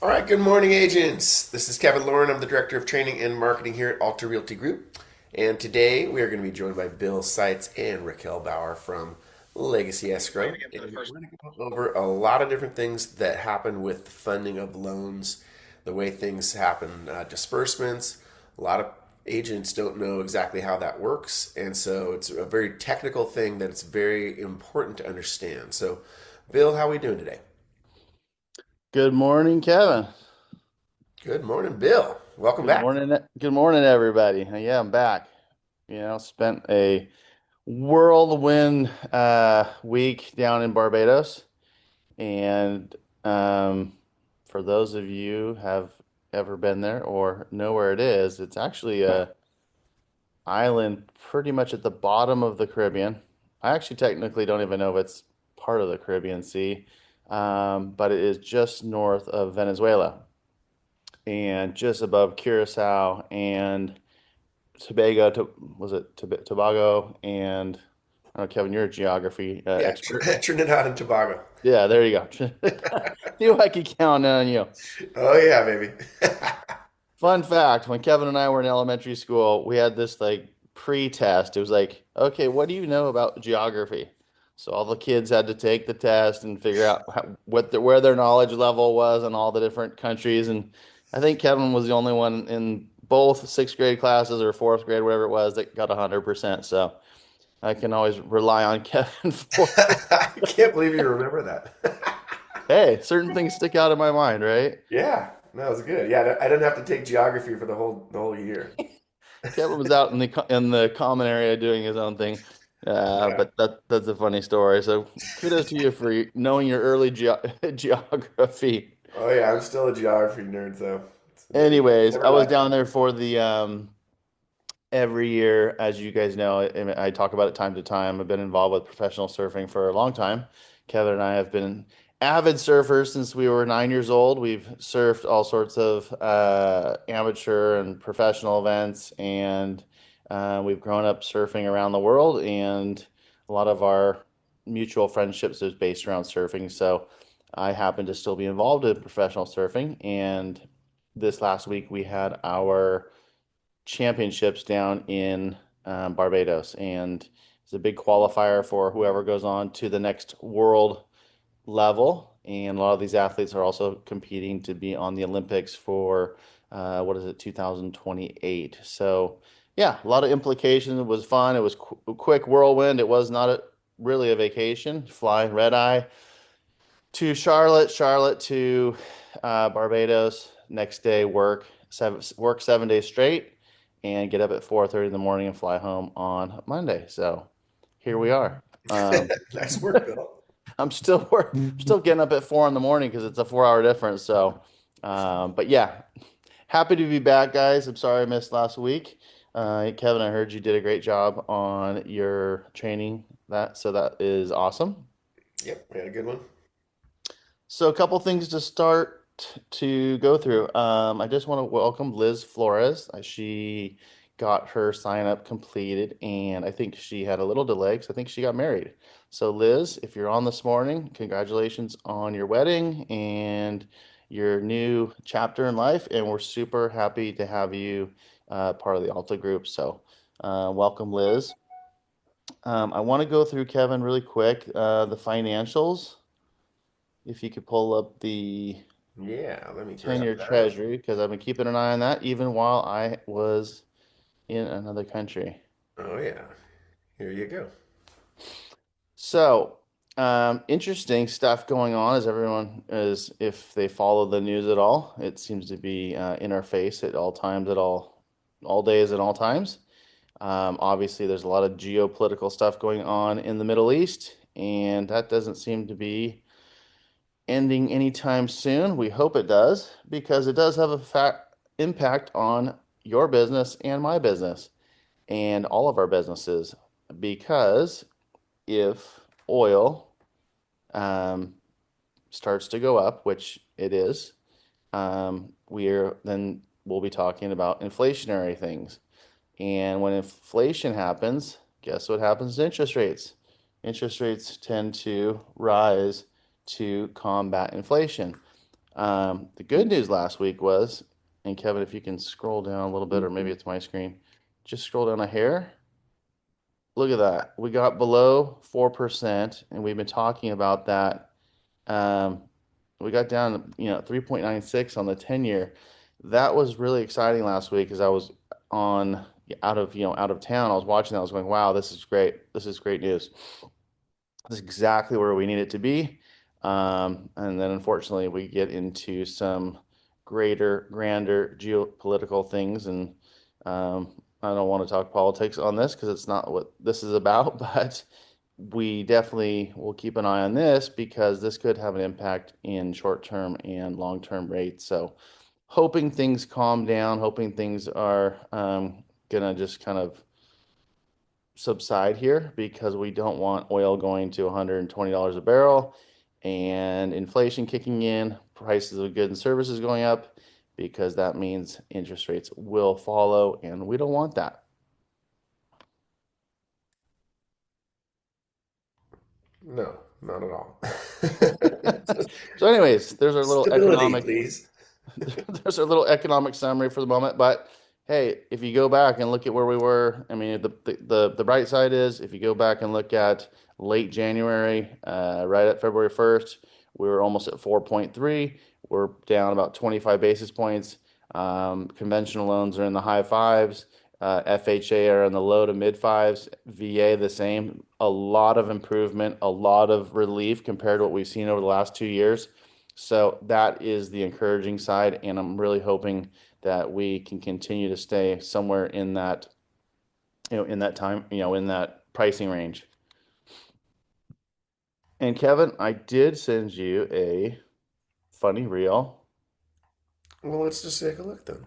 All right, good morning, agents. This is Kevin Lauren. I'm the Director of Training and Marketing here at Alta Realty Group. And today we are going to be joined by Bill Seitz and Raquel Bauer from Legacy Escrow. And we're going to go over a lot of different things that happen with the funding of loans, the way things happen, disbursements. A lot of agents don't know exactly how that works. And so it's a very technical thing that it's very important to understand. So, Bill, how are we doing today? Good morning, Kevin. Good morning, Bill. Welcome Good back. morning. Good morning, everybody. Yeah, I'm back. Spent a whirlwind week down in Barbados, and for those of you have ever been there or know where it is, it's actually a island pretty much at the bottom of the Caribbean. I actually technically don't even know if it's part of the Caribbean Sea, but it is just north of Venezuela and just above Curacao and Tobago. Was it Tobago? And I don't know, Kevin, you're a geography Yeah, expert. Trinidad and Tobago. Yeah, there you go. See if I can count on you. Oh yeah, baby. Fun fact, when Kevin and I were in elementary school, we had this like pre-test. It was like, okay, what do you know about geography? So all the kids had to take the test and figure out where their knowledge level was in all the different countries. And I think Kevin was the only one in both sixth grade classes or fourth grade, whatever it was, that got 100%. So I can always rely on Kevin for, I can't believe you remember that. hey, certain things stick out in my mind, right? Yeah, that was good. Yeah, I didn't have to take geography for the whole year. Kevin was out in the common area doing his own thing. Yeah. But that's a funny story. So kudos to you for knowing your early geography. Oh yeah, I'm still a geography nerd, so Anyways, never I was left. down there for the every year, as you guys know, and I talk about it time to time. I've been involved with professional surfing for a long time. Kevin and I have been avid surfers since we were 9 years old. We've surfed all sorts of amateur and professional events, and we've grown up surfing around the world. And a lot of our mutual friendships is based around surfing. So I happen to still be involved in professional surfing. And this last week we had our championships down in Barbados, and it's a big qualifier for whoever goes on to the next world level. And a lot of these athletes are also competing to be on the Olympics for what is it, 2028. So, yeah, a lot of implications. It was fun. It was a quick whirlwind. It was not really a vacation. Fly red eye to Charlotte, Charlotte to Barbados. Next day, work 7 days straight, and get up at 4:30 in the morning and fly home on Monday. So here we are. Nice work, Bill. Still getting up at 4 in the morning because it's a 4 hour difference. So, but yeah, happy to be back, guys. I'm sorry I missed last week. Kevin, I heard you did a great job on your training so that is awesome. Yep, we had a good one. So a couple things to start to go through. I just want to welcome Liz Flores. She got her sign up completed, and I think she had a little delay because I think she got married. So Liz, if you're on this morning, congratulations on your wedding and your new chapter in life, and we're super happy to have you part of the Alta group. So welcome, Liz. I want to go through Kevin really quick, the financials. If you could pull up the Yeah, let me grab 10-year that. treasury, because I've been keeping an eye on that even while I was in another country. Oh yeah, here you go. So, interesting stuff going on as everyone is, if they follow the news at all, it seems to be in our face at all times, all days and all times. Obviously, there's a lot of geopolitical stuff going on in the Middle East, and that doesn't seem to be ending anytime soon. We hope it does, because it does have a impact on your business and my business and all of our businesses. Because if oil um, starts to go up, which it is, we'll be talking about inflationary things. And when inflation happens, guess what happens to interest rates? Interest rates tend to rise to combat inflation. The good news last week was, and Kevin, if you can scroll down a little bit, or maybe it's my screen, just scroll down a hair. Look at that. We got below 4%, and we've been talking about that. Um, we got down, 3.96 on the 10-year. That was really exciting last week because I was on out of town. I was watching that. I was going, wow, this is great. This is great news. This is exactly where we need it to be. And then unfortunately, we get into some grander geopolitical things. And I don't want to talk politics on this because it's not what this is about, but we definitely will keep an eye on this because this could have an impact in short-term and long-term rates. So hoping things calm down, hoping things are gonna just kind of subside here because we don't want oil going to $120 a barrel and inflation kicking in, prices of goods and services going up because that means interest rates will follow, and we don't want that. No, not at all. So, anyways, there's our little Stability, economic please. there's a little economic summary for the moment. But hey, if you go back and look at where we were, I mean, the bright side is if you go back and look at late January, right at February 1st, we were almost at 4.3. We're down about 25 basis points. Conventional loans are in the high fives. FHA are in the low to mid fives. VA the same. A lot of improvement, a lot of relief compared to what we've seen over the last 2 years. So that is the encouraging side, and I'm really hoping that we can continue to stay somewhere in that, in that time, in that pricing range. And Kevin, I did send you a funny reel. Well, let's just take a look then.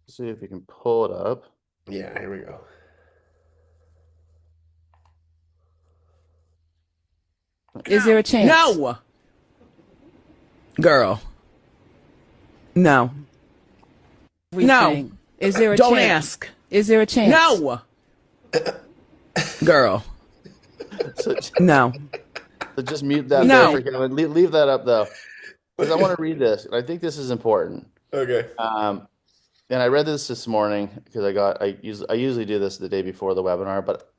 See if you can pull it up. Yeah, here we go. Is there a chance? No, girl. No. Everything. Is there a Don't chance? ask. Is there a chance? No, girl. So, No. so just mute that there No. for Kevin. Leave that up though, because I want to read this, and I think this is important. Okay. And I read this morning because I usually do this the day before the webinar, but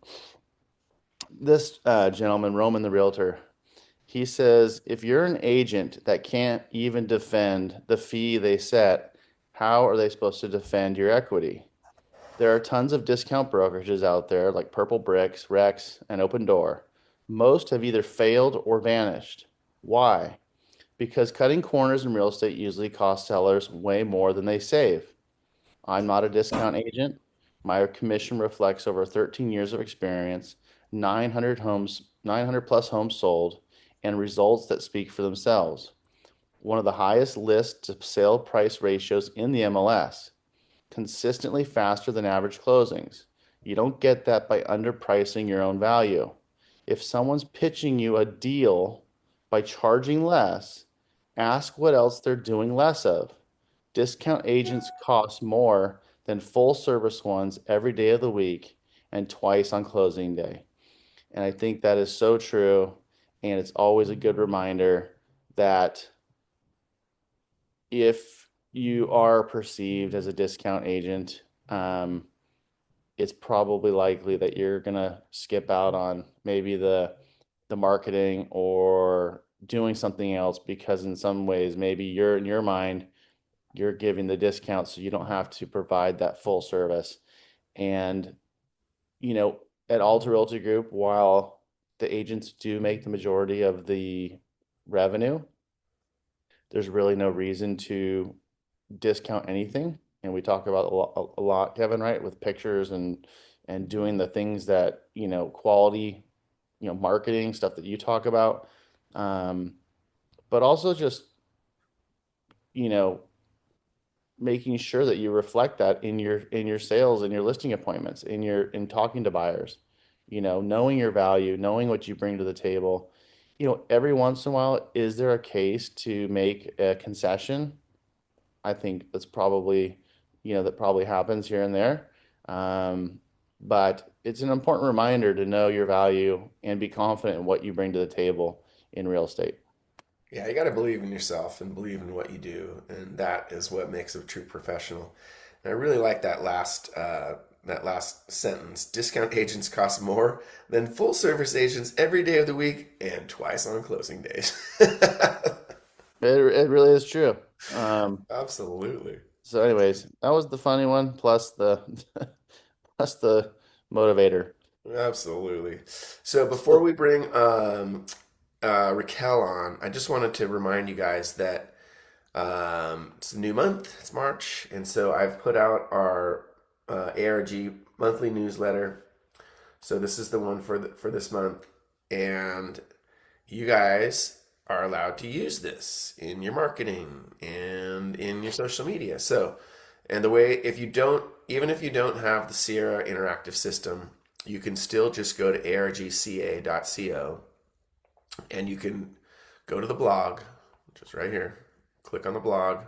this gentleman, Roman the realtor, he says if you're an agent that can't even defend the fee they set, how are they supposed to defend your equity? There are tons of discount brokerages out there like Purple Bricks, Rex, and Open Door. Most have either failed or vanished. Why? Because cutting corners in real estate usually costs sellers way more than they save. I'm not a discount agent. My commission reflects over 13 years of experience, 900 plus homes sold, and results that speak for themselves. One of the highest list to sale price ratios in the MLS, consistently faster than average closings. You don't get that by underpricing your own value. If someone's pitching you a deal by charging less, ask what else they're doing less of. Discount agents cost more than full service ones every day of the week and twice on closing day. And I think that is so true. And it's always a good reminder that if you are perceived as a discount agent, it's probably likely that you're gonna skip out on maybe the marketing or doing something else because in some ways maybe you're in your mind you're giving the discount so you don't have to provide that full service. And you know, at Alta Realty Group, while the agents do make the majority of the revenue, there's really no reason to discount anything. And we talk about a lot, Kevin, right, with pictures and doing the things that, quality, marketing stuff that you talk about. Um, but also just, you know, making sure that you reflect that in your sales and your listing appointments, in talking to buyers, knowing your value, knowing what you bring to the table. Every once in a while, is there a case to make a concession? I think that's probably, that probably happens here and there. Um, but it's an important reminder to know your value and be confident in what you bring to the table in real estate. Yeah, you got to believe in yourself and believe in what you do, and that is what makes a true professional. And I really like that last sentence. Discount agents cost more than full service agents every day of the week and twice on closing days. It really is true. Um, Absolutely. so anyways, that was the funny one plus the plus the motivator. Absolutely. So before we bring Raquel on, I just wanted to remind you guys that it's a new month. It's March, and so I've put out our ARG monthly newsletter. So this is the one for this month, and you guys are allowed to use this in your marketing and in your social media. So, and the way if you don't, even if you don't have the Sierra interactive system, you can still just go to argca.co and you can go to the blog, which is right here. Click on the blog,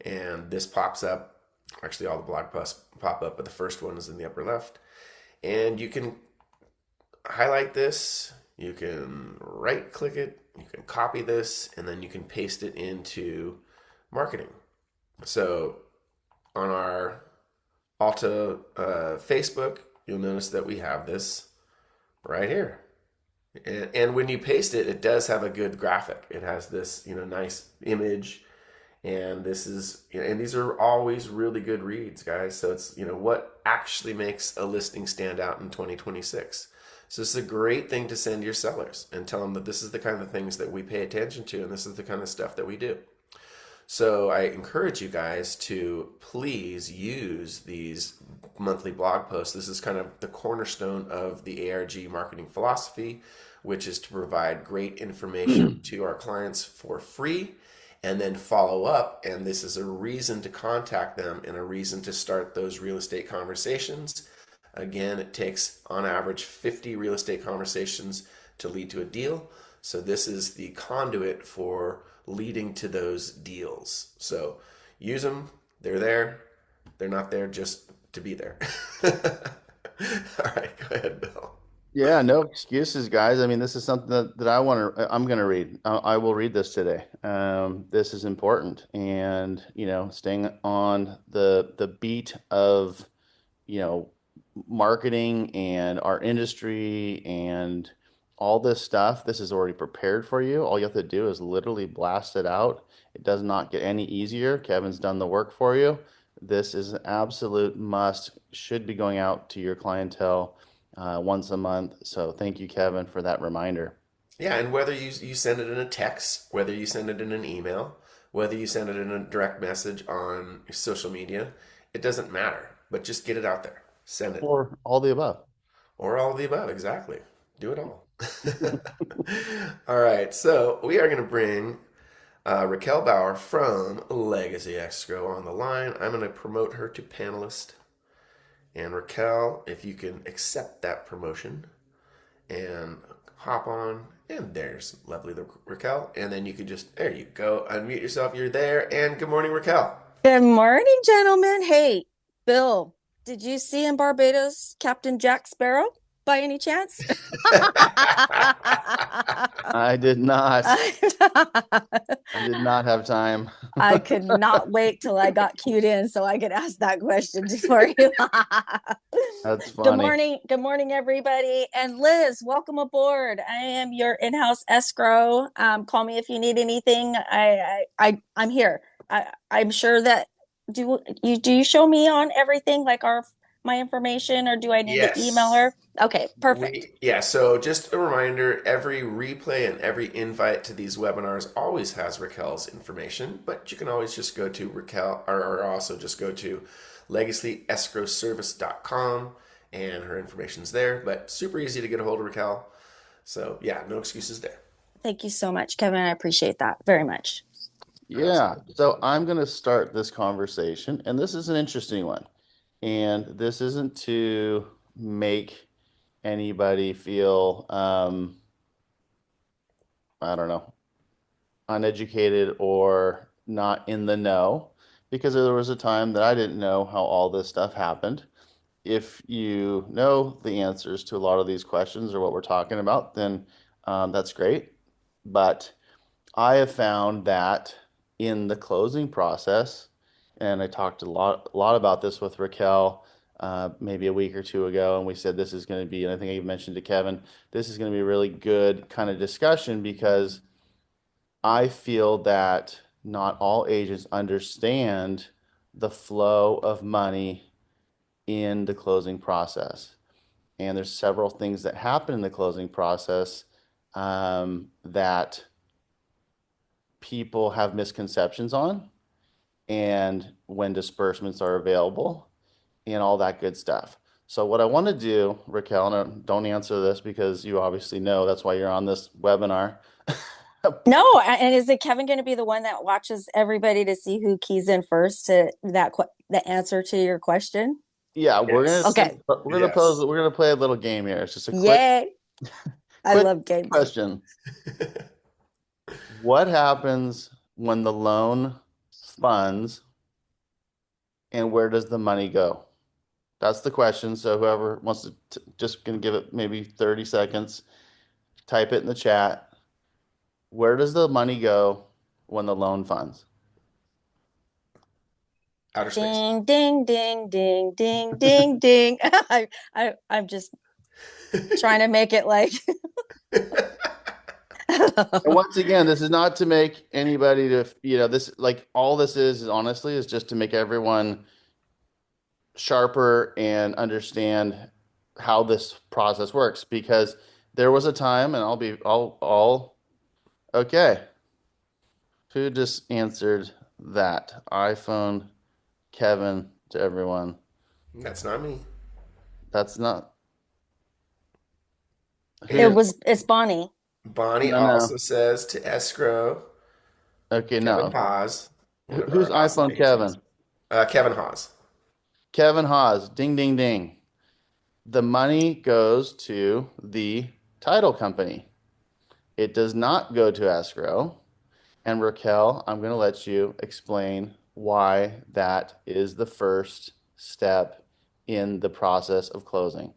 and this pops up. Actually, all the blog posts pop up, but the first one is in the upper left. And you can highlight this, you can right click it, you can copy this, and then you can paste it into marketing. So on our Alta Facebook, you'll notice that we have this right here. And when you paste it, it does have a good graphic. It has this, nice image, and this is, and these are always really good reads, guys. So it's, what actually makes a listing stand out in 2026. So this is a great thing to send your sellers and tell them that this is the kind of things that we pay attention to, and this is the kind of stuff that we do. So I encourage you guys to please use these monthly blog posts. This is kind of the cornerstone of the ARG marketing philosophy, which is to provide great information to our clients for free and then follow up. And this is a reason to contact them and a reason to start those real estate conversations. Again, it takes on average 50 real estate conversations to lead to a deal. So this is the conduit for leading to those deals. So use them. They're there. They're not there just to be there. All right, go ahead, Bill. Yeah, no excuses, guys. I mean, this is something that I'm going to read. I will read this today. This is important. And, staying on the beat of, you know, marketing and our industry and all this stuff, this is already prepared for you. All you have to do is literally blast it out. It does not get any easier. Kevin's done the work for you. This is an absolute must, should be going out to your clientele once a month. So thank you, Kevin, for that reminder. Yeah, and whether you send it in a text, whether you send it in an email, whether you send it in a direct message on social media, it doesn't matter. But just get it out there. Send it. Or all the above. Or all of the above, exactly. Do it all. All right, so we are going to bring Raquel Bauer from Legacy Escrow on the line. I'm going to promote her to panelist. And Raquel, if you can accept that promotion and hop on, and there's lovely Raquel. And then you can just, there you go, unmute yourself. You're there. And good morning, Raquel. Good morning, gentlemen. Hey, Bill, did you see in Barbados Captain Jack Sparrow by any chance? I did not. I did not have time. I could not wait till I got cued in so I could ask that question for you. That's Good funny. morning. Good morning, everybody. And Liz, welcome aboard. I am your in-house escrow. Call me if you need anything. I'm here. I'm sure that do you show me on everything like my information, or do I need to email her? Okay, perfect. So just a reminder, every replay and every invite to these webinars always has Raquel's information, but you can always just go to Raquel or also just go to legacyescrowservice.com and her information's there, but super easy to get a hold of Raquel. So yeah, no excuses there. Thank you so much, Kevin. I appreciate that very much. Yeah. So I'm going to start this conversation, and this is an interesting one. And this isn't to make anybody feel, I don't know, uneducated or not in the know, because there was a time that I didn't know how all this stuff happened. If you know the answers to a lot of these questions or what we're talking about, then that's great. But I have found that in the closing process, and I talked a lot about this with Raquel maybe a week or two ago, and we said this is going to be, and I think I even mentioned to Kevin, this is going to be a really good kind of discussion because I feel that not all agents understand the flow of money in the closing process. And there's several things that happen in the closing process that people have misconceptions on, and when disbursements are available, and all that good stuff. So what I want to do, Raquel, and don't answer this because you obviously know that's why you're on this webinar. No, and is it Kevin going to be the one that watches everybody to see who keys in first to the answer to your question? Yeah, Yes. Okay. Yes. we're gonna play a little game here. It's just a Yay. I quick love games. question. What happens when the loan funds and where does the money go? That's the question. So whoever wants to just gonna give it maybe 30 seconds, type it in the chat. Where does the money go when the loan funds? Outer space. Ding, ding, ding, ding, ding, ding, ding. I'm just trying to make it like. And once again, this is not to make anybody this like all this is honestly is just to make everyone sharper and understand how this process works because there was a time and I'll okay. Who just answered that? iPhone Kevin to everyone. That's not me. That's not It's Bonnie. Bonnie no. also says to escrow. Okay, Kevin no. Haas, one of Who's our awesome iPhone agents. Kevin? Kevin Haas. Kevin Haas. Ding ding ding. The money goes to the title company. It does not go to escrow. And Raquel, I'm going to let you explain why that is the first step in the process of closing.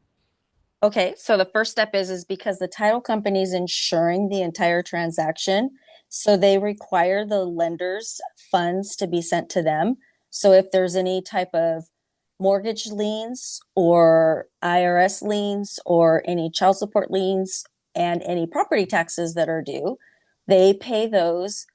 Okay, so the first step is because the title company is insuring the entire transaction, so they require the lender's funds to be sent to them. So if there's any type of mortgage liens or IRS liens or any child support liens and any property taxes that are due, they pay those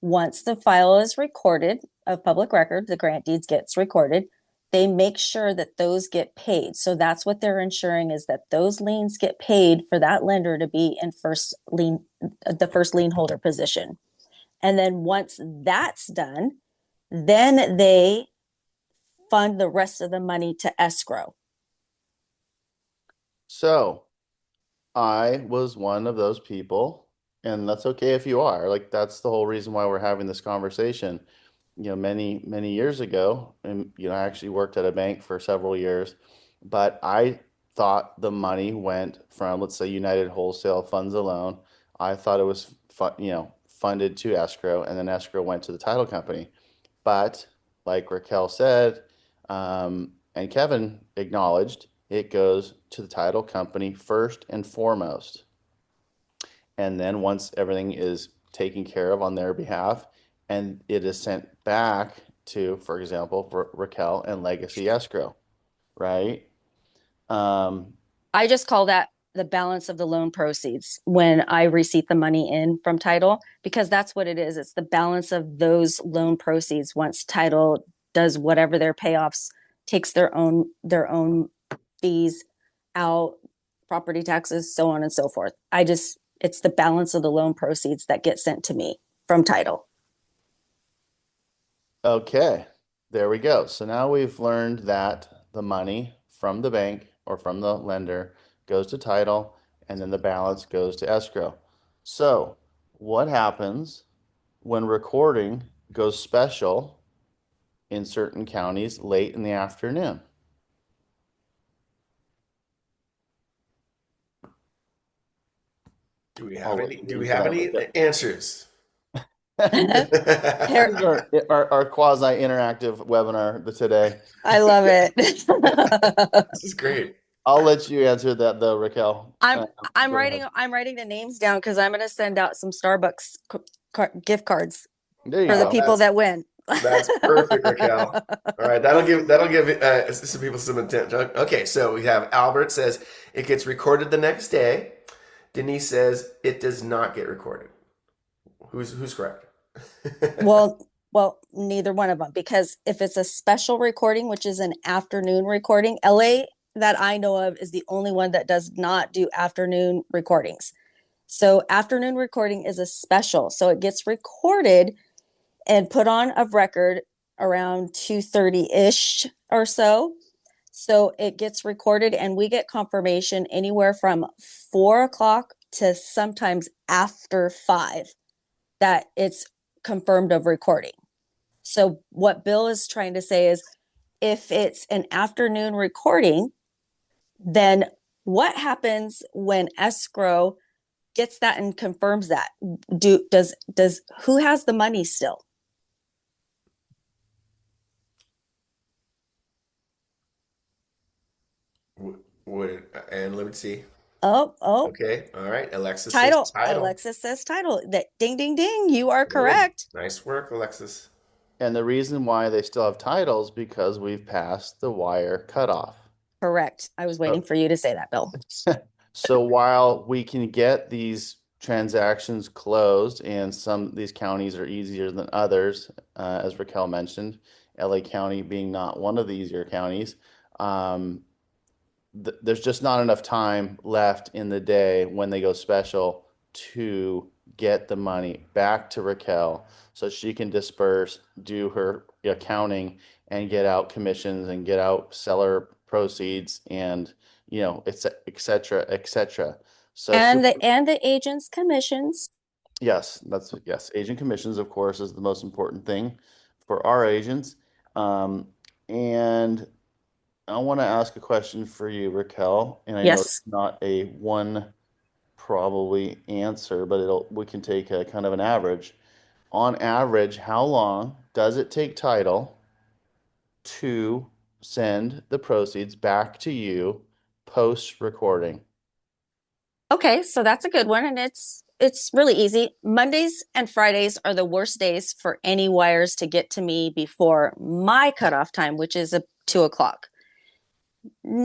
once the file is recorded of public record, the grant deeds gets recorded, they make sure that those get paid. So that's what they're ensuring is that those liens get paid for that lender to be in the first lien holder position. And then once that's done, then they fund the rest of the money to escrow. So I was one of those people, and that's okay if you are. Like that's the whole reason why we're having this conversation. Many years ago, and I actually worked at a bank for several years, but I thought the money went from, let's say, United Wholesale Funds alone. I thought it was funded to escrow, and then escrow went to the title company. But like Raquel said, and Kevin acknowledged, it goes to the title company first and foremost. And then once everything is taken care of on their behalf, and it is sent back to, for example, for Raquel and Legacy Escrow, right? I just call that the balance of the loan proceeds when I receive the money in from title, because that's what it is. It's the balance of those loan proceeds once title does whatever their payoffs, takes their own fees out, property taxes, so on and so forth. It's the balance of the loan proceeds that get sent to me from title. Okay, there we go. So now we've learned that the money from the bank or from the lender goes to title, and then the balance goes to escrow. So what happens when recording goes special in certain counties late in the afternoon? Do we I'll have let any? you Do we answer have that, any Raquel. answers? This is our quasi-interactive webinar today. I love it. This is great. I'll let you answer that though, Raquel. I'm Go ahead. writing the names down because I'm going to send out some Starbucks gift cards There you for the go. people that win. That's perfect, Raquel. All right, that'll give some people some intent. Okay, so we have Albert says it gets recorded the next day. Denise says it does not get recorded. Who's correct? Well, neither one of them, because if it's a special recording, which is an afternoon recording, LA that I know of is the only one that does not do afternoon recordings. So afternoon recording is a special. So it gets recorded and put on of record around 2:30-ish or so. So it gets recorded and we get confirmation anywhere from 4 o'clock to sometimes after 5 that it's confirmed of recording. So what Bill is trying to say is if it's an afternoon recording, then what happens when escrow gets that and confirms that? Does who has the money still? And let me see. Oh, Okay, all right. Alexis says title. title. Alexis says title. That ding, ding, ding. You are Boom. correct. Nice work, Alexis. And the reason why they still have titles because we've passed the wire cutoff. Correct. I was waiting for you to say that, Bill. So while we can get these transactions closed, and some of these counties are easier than others, as Raquel mentioned, LA County being not one of the easier counties, there's just not enough time left in the day when they go special to get the money back to Raquel so she can disperse, do her accounting, and get out commissions and get out seller proceeds and it's et cetera, et cetera. So And the agent's commissions. yes, agent commissions, of course, is the most important thing for our agents. And I want to ask a question for you, Raquel, and I know it's Yes. not a one probably answer, but we can take a kind of an average. On average, how long does it take title to send the proceeds back to you post recording? Okay, so that's a good one, and it's really easy. Mondays and Fridays are the worst days for any wires to get to me before my cutoff time, which is 2 o'clock.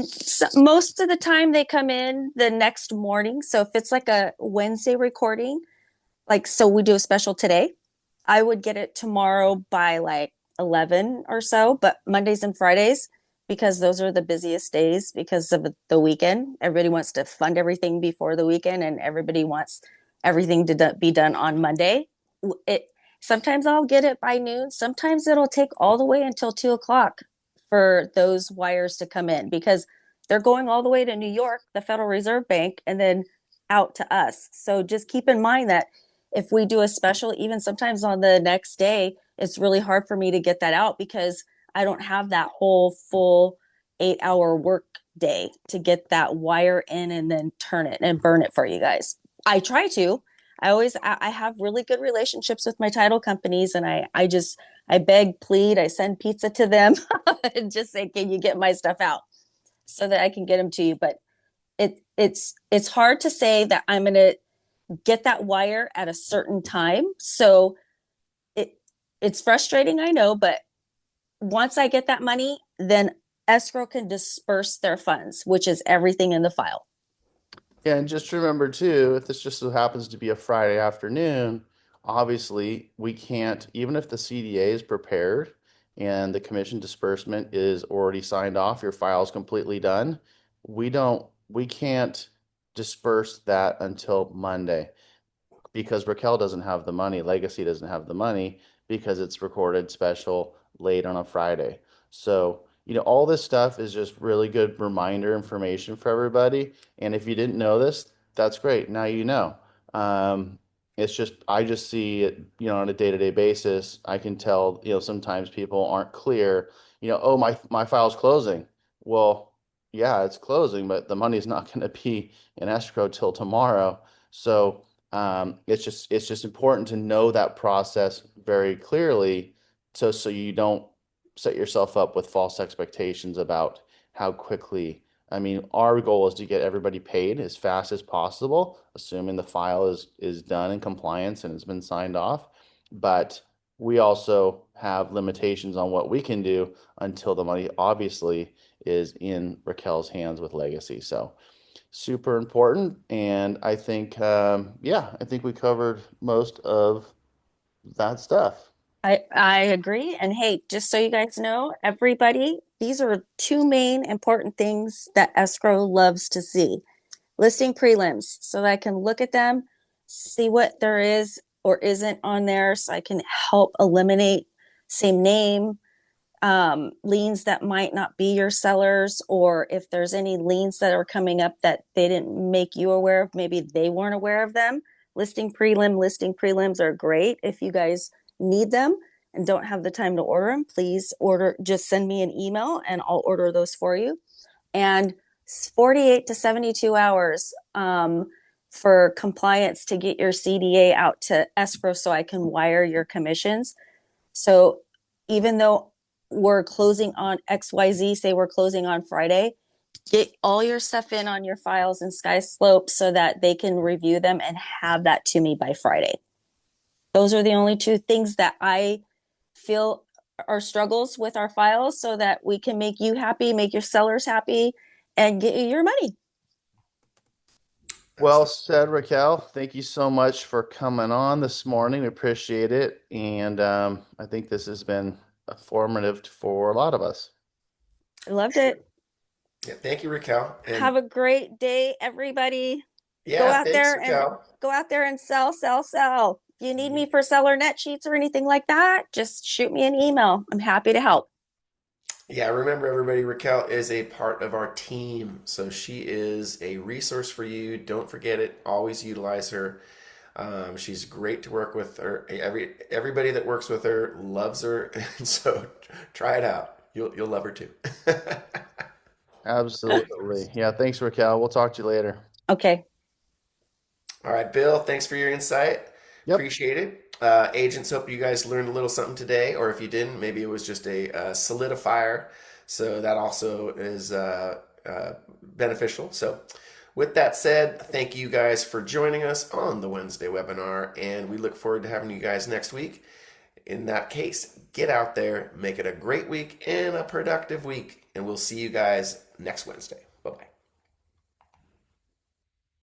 So most of the time they come in the next morning. So if it's like a Wednesday recording, like so we do a special today, I would get it tomorrow by like 11 or so. But Mondays and Fridays, because those are the busiest days because of the weekend, everybody wants to fund everything before the weekend and everybody wants everything to be done on Monday. It sometimes I'll get it by noon. Sometimes it'll take all the way until 2 o'clock for those wires to come in because they're going all the way to New York, the Federal Reserve Bank, and then out to us. So just keep in mind that if we do a special, even sometimes on the next day, it's really hard for me to get that out because I don't have that whole full 8-hour work day to get that wire in and then turn it and burn it for you guys. I try to. I have really good relationships with my title companies and I beg, plead, I send pizza to them and just say, can you get my stuff out so that I can get them to you? But it's hard to say that I'm going to get that wire at a certain time. So it's frustrating, I know, but once I get that money, then escrow can disperse their funds, which is everything in the file. Yeah, and just remember too, if this just so happens to be a Friday afternoon, obviously we can't, even if the CDA is prepared and the commission disbursement is already signed off, your file is completely done, we can't disperse that until Monday because Raquel doesn't have the money, Legacy doesn't have the money because it's recorded special late on a Friday. So, all this stuff is just really good reminder information for everybody. And if you didn't know this, that's great. Now you know. It's just, I just see it, on a day-to-day basis. I can tell, sometimes people aren't clear, oh, my file's closing. Well, yeah, it's closing, but the money's not going to be in escrow till tomorrow. So, it's just important to know that process very clearly, so you don't set yourself up with false expectations about how quickly I mean, our goal is to get everybody paid as fast as possible, assuming the file is done in compliance and has been signed off. But we also have limitations on what we can do until the money obviously is in Raquel's hands with Legacy. So super important. And I think, I think we covered most of that stuff. I agree. And hey, just so you guys know, everybody, these are two main important things that escrow loves to see. Listing prelims so that I can look at them, see what there is or isn't on there so I can help eliminate same name, liens that might not be your sellers, or if there's any liens that are coming up that they didn't make you aware of, maybe they weren't aware of them. Listing prelims are great. If you guys need them and don't have the time to order them, please just send me an email and I'll order those for you. And 48 to 72 hours for compliance to get your CDA out to escrow so I can wire your commissions. So even though we're closing on XYZ, say we're closing on Friday, get all your stuff in on your files in Sky Slope so that they can review them and have that to me by Friday. Those are the only two things that I feel are struggles with our files so that we can make you happy, make your sellers happy, and get you your money. Well said, Raquel. Thank you so much for coming on this morning. We appreciate it. And I think this has been formative for a lot of us. I loved it. Yeah, thank you, Raquel. And have a great day, everybody. yeah, Go out thanks, there Raquel. and go out there and sell. If you need me for seller net sheets or anything like that, just shoot me an email. I'm happy to help. Yeah, remember everybody, Raquel is a part of our team. So she is a resource for you. Don't forget it. Always utilize her. She's great to work with. Her. Everybody that works with her loves her. And so try it out. You'll love her too. Absolutely. Yeah, thanks, Raquel. We'll talk to you later. Okay. All right, Bill, thanks for your insight. Yep. Appreciate it. Agents, hope you guys learned a little something today, or if you didn't, maybe it was just a solidifier. So that also is beneficial. So with that said, thank you guys for joining us on the Wednesday webinar, and we look forward to having you guys next week. In that case, get out there, make it a great week and a productive week, and we'll see you guys next Wednesday. Bye-bye.